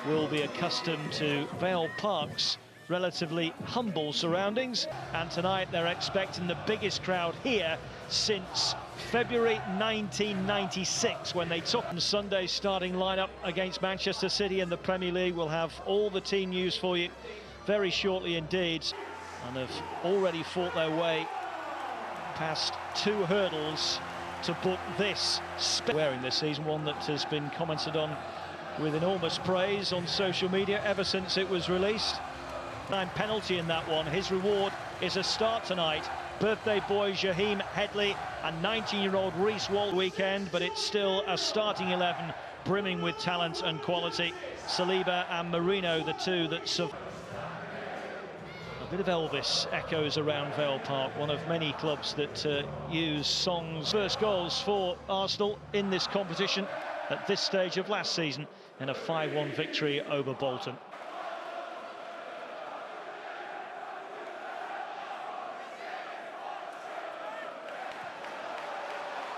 will be accustomed to Vale Park's relatively humble surroundings, and tonight they're expecting the biggest crowd here since February 1996, when they took Sunday's starting lineup against Manchester City in the Premier League. We'll have all the team news for you very shortly indeed, and have already fought their way past 2 hurdles to book this wearing this season, one that has been commented on with enormous praise on social media ever since it was released. Penalty in that one. His reward is a start tonight. Birthday boy Jaheim Headley and 19-year-old Reece Wall weekend, but it's still a starting 11 brimming with talent and quality. Saliba and Merino, the two that survived. A bit of Elvis echoes around Vale Park, one of many clubs that use songs. First goals for Arsenal in this competition at this stage of last season in a 5-1 victory over Bolton.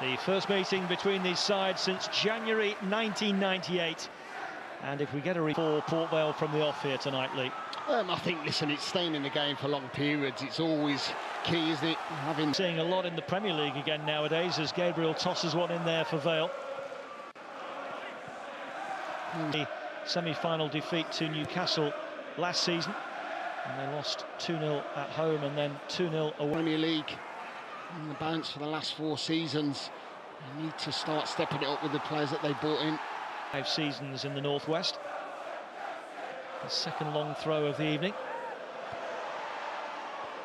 The first meeting between these sides since January 1998. And if we get a for Port Vale from the off here tonight, Lee? I think, listen, it's staying in the game for long periods. It's always key, isn't it? Seeing a lot in the Premier League again nowadays as Gabriel tosses one in there for Vale. The semi-final defeat to Newcastle last season, and they lost 2-0 at home and then 2-0 away. Premier League in the balance for the last 4 seasons. They need to start stepping it up with the players that they brought in. 5 seasons in the Northwest. The second long throw of the evening.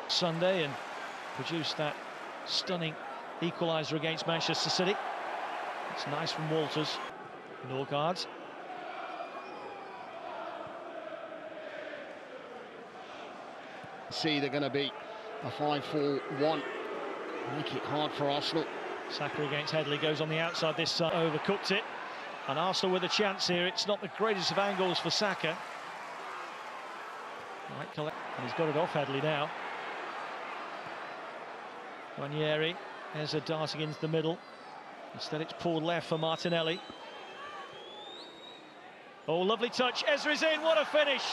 Sunday, and produced that stunning equaliser against Manchester City. It's nice from Walters. Norgard. See, they're going to be a 5-4-1. Make it hard for Arsenal. Saka against Headley, goes on the outside this time, overcooked it. And Arsenal with a chance here. It's not the greatest of angles for Saka. Right, and he's got it off Headley now. Ranieri, Eze darting into the middle. Instead it's pulled left for Martinelli. Oh, lovely touch. Eze is in, what a finish.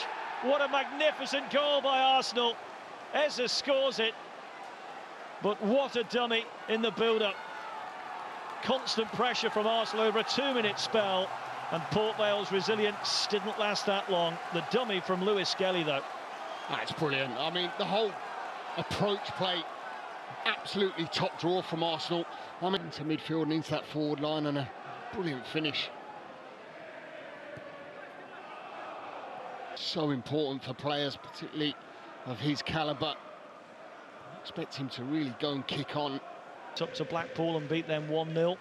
What a magnificent goal by Arsenal. Eze scores it. But what a dummy in the build-up. Constant pressure from Arsenal over a 2-minute spell, and Port Vale's resilience didn't last that long. The dummy from Lewis Skelly, though. That's brilliant. I mean, the whole approach play, absolutely top draw from Arsenal. I mean, into midfield and into that forward line, and a brilliant finish. So important for players, particularly of his calibre. Expect him to really go and kick on. Up to Blackpool and beat them 1-0,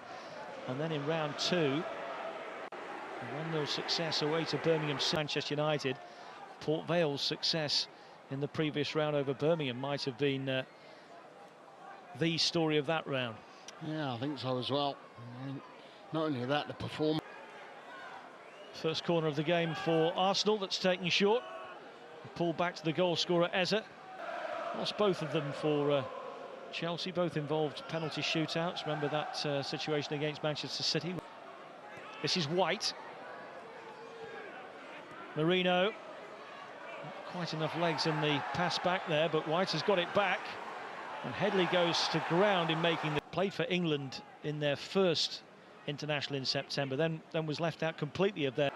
and then in round 2, a 1-0 success away to Birmingham. Manchester United. Port Vale's success in the previous round over Birmingham might have been the story of that round. Yeah, I think so as well. Not only that, the performance. First corner of the game for Arsenal that's taken short. Pulled back to the goal scorer Eze. Lost both of them for Chelsea, both involved penalty shootouts. Remember that situation against Manchester City. This is White. Merino. Not quite enough legs in the pass back there, but White has got it back. And Headley goes to ground in making the play for England in their first international in September, then was left out completely of their.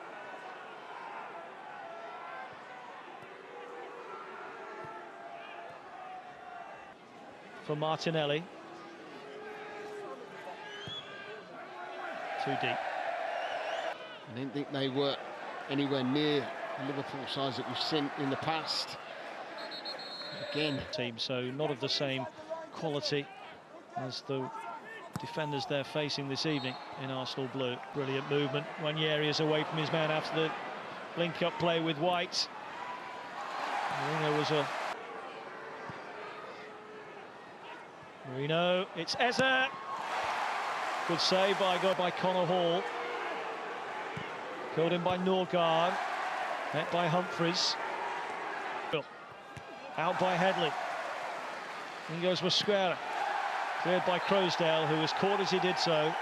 For Martinelli. Too deep. I didn't think they were anywhere near the Liverpool size that we've seen in the past. Again. Team, so not of the same quality as the defenders they're facing this evening in Arsenal blue. Brilliant movement. Ranieri is away from his man after the link-up play with White. Merino was a... Merino, it's Eze. Good save by Connor Hall. Called in by Norgard. Met by Humphreys. Out by Headley. In goes Mosquera. Cleared by Croasdale, who was caught as he did so.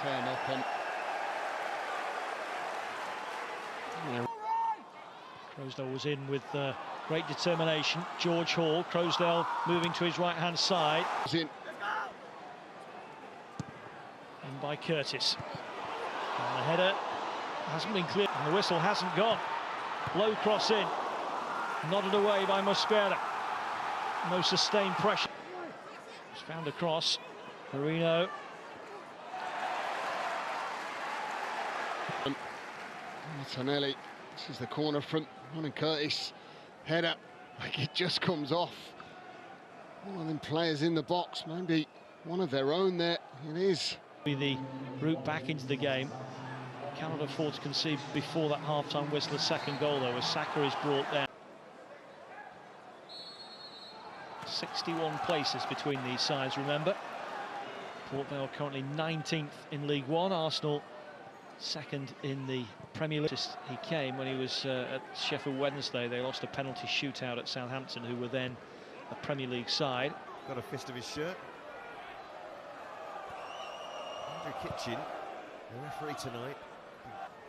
Turn up and... Croasdale was in with great determination. George Hall, Croasdale moving to his right-hand side. In by Curtis. And the header hasn't been cleared, and the whistle hasn't gone. Low cross in, nodded away by Mosquera. No sustained pressure. He's found a cross. Marino. Martinelli. This is the corner from Ronnie Curtis. Header, like it just comes off. One of them players in the box, maybe one of their own there. It is. The route back into the game. Cannot afford to concede before that half-time whistle. A second goal though, as Saka is brought down. 61 places between these sides, remember. Port Vale currently 19th in League One. Arsenal second in the Premier League. He came when he was at Sheffield Wednesday. They lost a penalty shootout at Southampton, who were then a Premier League side. Got a fist of his shirt. Andrew Kitchen, the referee tonight,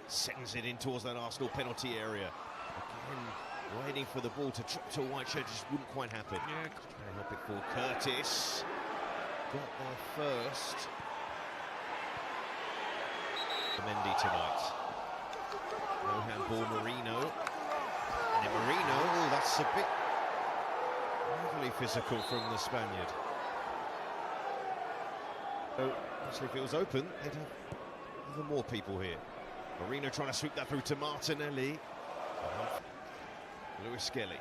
sends it in towards that Arsenal penalty area. Again, waiting for the ball to drop to a white shirt, just wouldn't quite happen. Yeah. Trying to help it for Curtis. Got there first. Mendy tonight. No handball, Marino. And then Marino, oh, that's a bit overly physical from the Spaniard. So, actually, if it was open, they'd have even more people here. Marino trying to sweep that through to Martinelli. Lewis Skelly.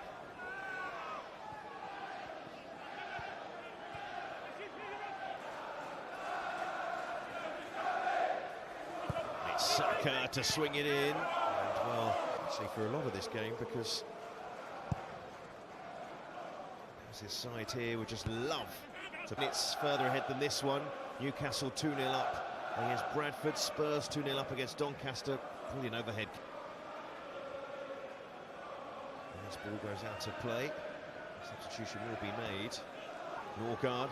It's Saka to swing it in. And, well, actually for a lot of this game, because his side here would just love to. It's further ahead than this one. Newcastle 2-0 up against Bradford. Spurs 2-0 up against Doncaster. Brilliant overhead. And this ball goes out to play. Substitution will be made. Norgard.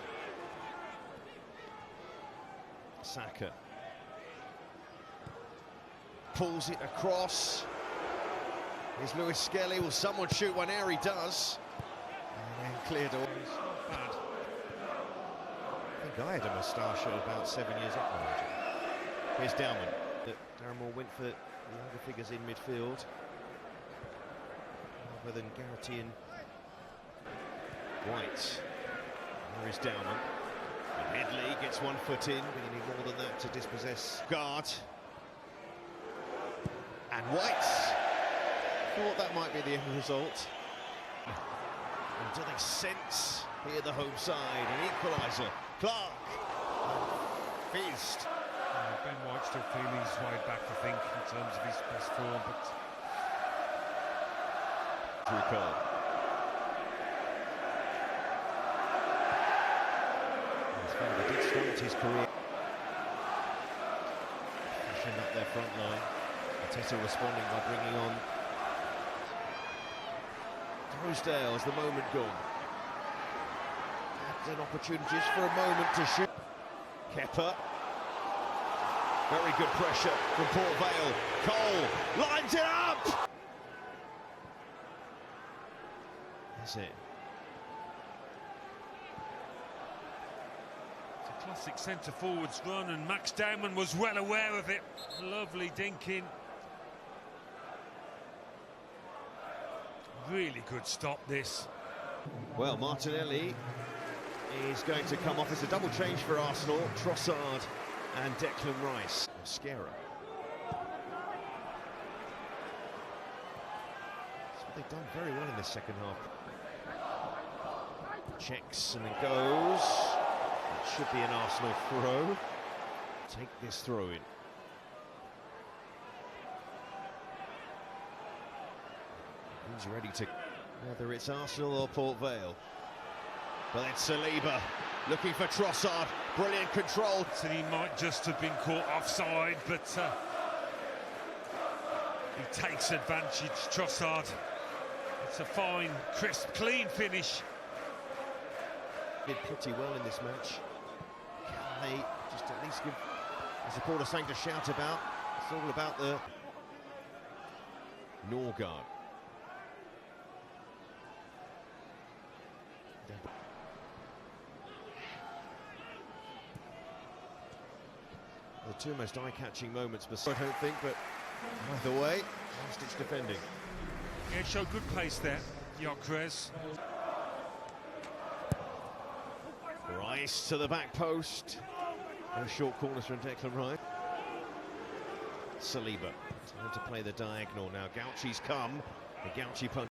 Saka. Pulls it across. Here's Lewis Skelly. Will someone shoot one? There he does. And then cleared away. Bad. I think I had a moustache at about 7 years old. Here's Dowman. Darren Moore went for the younger figures in midfield, rather than Garrity and White. There is Dowman. And Headley gets 1 foot in, but you need more than that to dispossess Guard. And White. Thought that might be the end result. And do they sense here the home side? An equaliser. Clark. Fizzed. Ben White still feeling his way back, I think, in terms of his best form, but... Cole. His father did start his career pushing up their front line. Arteta responding by bringing on Trossard as the moment gone. Had an opportunities for a moment to shoot. Kepa. Very good pressure from Port Vale. Cole lines it up! That's it. It's a classic centre-forwards run, and Max Dowman was well aware of it. Lovely dinking. Really good stop, this. Well, Martinelli is going to come off. It's a double change for Arsenal. Trossard and Declan Rice. Mosquera. That's what they've done very well in this second half. Checks and then goes. It should be an Arsenal throw. Take this throw in. Who's ready to, whether it's Arsenal or Port Vale. But it's Saliba looking for Trossard. Brilliant control. So he might just have been caught offside, but he takes advantage, Trossard. It's a fine, crisp, clean finish. Did pretty well in this match. Can they just at least give the supporters something to shout about? It's all about the Norgard. The two most eye-catching moments, I don't think, but either way, last-ditch defending. Yeah, showed good pace there, Gyökeres. Rice to the back post. No short corners from Declan Rice. Saliba, time to play the diagonal now. Gauchi's come. The Gauchi punch.